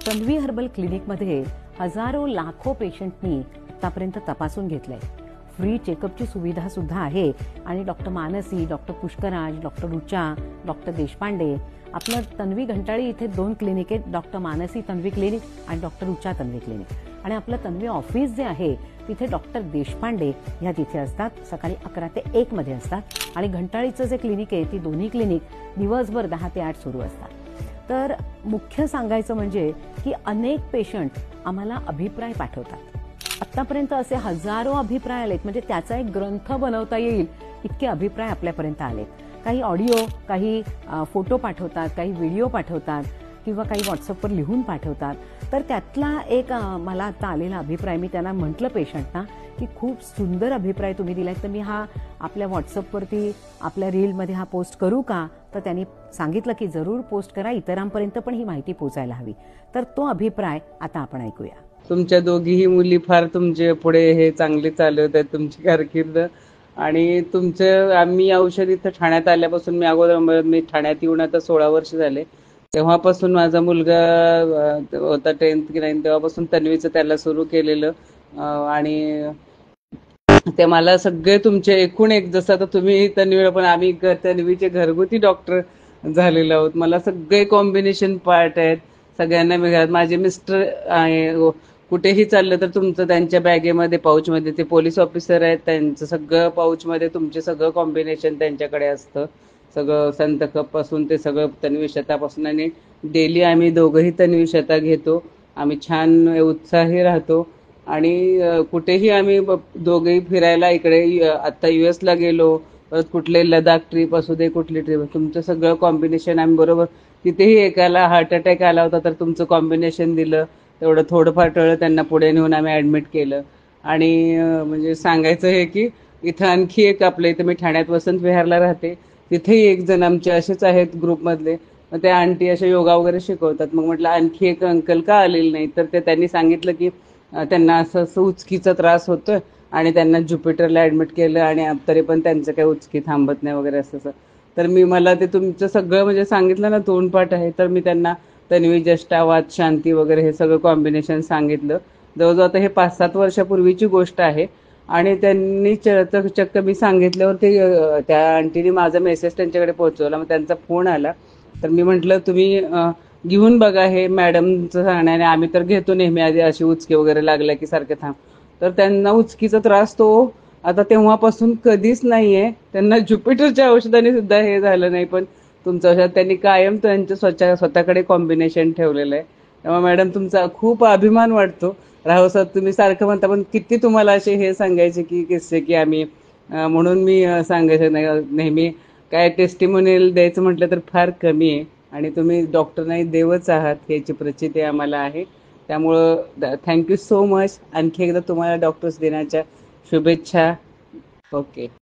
Tanvi herbal क्लिनिकमध्ये हजारो लाखो पेशंटनी आतापर्यंत तपासून घेतलंय. फ्री चेकअपची सुविधा सुद्धा आहे आणि doctor Mansi, doctor Pushkaraj, doctor Rucha, doctor Deshpande, आपलं तन्वी घंटाळी इथे 2 क्लिनिक आहेत. डॉक्टर मानसी तन्वी क्लिनिक आणि डॉक्टर रुचा तन्वी क्लिनिक. आणि आपलं तन्वी ऑफिस जे आहे तिथे डॉक्टर देशपांडे ह्या तिथे असतात. सकाळी 11 ते 1 मध्ये असतात. आणि घंटाळीचं जे क्लिनिक आहे ती दोन्ही क्लिनिक दिवसभर 10 ते 8 सुरू असतात. तर मुख्य सांगायचं म्हणजे की अनेक पेशंट आम्हाला अभिप्राय पाठवतात. आतापर्यंत असे हजारो अभिप्राय आलेत, म्हणजे त्याचा एक ग्रंथ बनवता येईल इतके अभिप्राय आपल्यापर्यंत आलेत. काही ऑडिओ, काही फोटो पाठवतात, काही व्हिडिओ पाठवतात किंवा काही व्हॉट्सअपवर लिहून पाठवतात. तर त्यातला एक मला आता आलेला अभिप्राय, मी त्यांना म्हटलं पेशंटना की खूप सुंदर अभिप्राय तुम्ही दिलाय, तर मी हा आपल्या व्हॉट्सअपवरती आपल्या रीलमध्ये हा पोस्ट करू का? तर त्यांनी सांगितलं की जरूर पोस्ट करा, इतरांपर्यंत पण ही माहिती पोहोचायला हवी. तर तो अभिप्राय आता आपण ऐकूया. तुमच्या दोघीही मुली फार तुमचे पुढे हे चांगले चालवत आहेत तुमची कारकीर्द. आणि तुमचं आम्ही औषध इथं ठाण्यात आल्यापासून, मी ठाण्यात येऊन आता 16 वर्ष झाले. तेव्हापासून माझा मुलगा होता 10th की 9th, तेव्हापासून तन्वीचं त्याला सुरू केलेलं. आणि ते मला सगळे तुमचे एकूण एक, जसं आता तुम्ही तन्वी, पण आम्ही तन्वीचे घरगुती डॉक्टर झालेलो आहोत. मला सगळे कॉम्बिनेशन पार्ट आहेत, सगळ्यांना मिळतात. माझे मिस्टर कुठेही चाललं तर तुमचं त्यांच्या बॅगेमध्ये, पाऊचमध्ये, ते पोलीस ऑफिसर आहेत, त्यांचं सगळं पाऊचमध्ये तुमचे सगळं कॉम्बिनेशन त्यांच्याकडे असतं. सगळं संत कपपासून ते सगळं तन्वी शतापासून. आणि डेली आम्ही दोघंही तन्वी शता घेतो. आम्ही छान उत्साही राहतो. आणि कुठेही आम्ही दोघेही फिरायला, इकडे आता US ला गेलो, परत कुठले लडाख ट्रिप असू दे, कुठली ट्रिप, तुमचं सगळं कॉम्बिनेशन आम्ही बरोबर. तिथेही एकाला हार्ट अटॅक आला होता तर तुमचं कॉम्बिनेशन दिलं, तेवढं थोडंफार टळलं, त्यांना पुढे नेऊन आम्ही ॲडमिट केलं. आणि म्हणजे सांगायचं हे की इथं आणखी एक, आपल्या इथं मी ठाण्यात वसंत विहारला राहते, तिथेही एक जण आमचे असेच आहेत ग्रुपमधले. मग त्या आंटी अशा योगा वगैरे शिकवतात. मग म्हटलं आणखी एक अंकल का आलेले नाही, तर त्यांनी सांगितलं की त्यांना असं उचकीचा त्रास होतोय आणि त्यांना ज्युपिटरला ॲडमिट केलं आणि तरी पण त्यांचं काही उचकी थांबत नाही वगैरे असं. तर मला ते तुमचं सगळं म्हणजे सांगितलं ना, तोंडपाठ आहे. तर मी त्यांना तन्वी जष्टा, वात शांती वगैरे हे सगळं कॉम्बिनेशन सांगितलं. जवळजवळ आता हे 5-7 वर्षापूर्वीची गोष्ट आहे. आणि त्यांनी चक्क मी सांगितल्यावर ते त्या आंटीने माझा मेसेज त्यांच्याकडे पोहोचवला. मग त्यांचा फोन आला. तर मी म्हटलं तुम्ही घेऊन बघा हे मॅडमचं सांगण्याने, आम्ही तर घेतो नेहमी, आधी अशी उचकी वगैरे लागल्या की सारखे थांब. तर त्यांना उचकीचा त्रास तो आता तेव्हापासून कधीच नाहीये. त्यांना ज्युपिटरच्या औषधाने सुद्धा हे झालं नाही. पण तुमचं औषध त्यांनी कायम त्यांच्या स्वतःकडे कॉम्बिनेशन ठेवलेलं आहे. तेव्हा मॅडम तुमचा खूप अभिमान वाटतो. राहो सर, तुम्ही सारखं म्हणता, पण किती तुम्हाला असे हे सांगायचे की किस्से की आम्ही, म्हणून मी सांगायचं नाही नेहमी. काय टेस्टिमोनियल द्यायचं म्हटलं तर फार कमी आहे. आणि तुम्ही डॉक्टर नाही, देवच आहात याची प्रचिती आम्हाला आहे. त्यामुळं थँक्यू सो मच. आणखी एकदा तुम्हाला डॉक्टर्स दिनाच्या शुभेच्छा. ओके.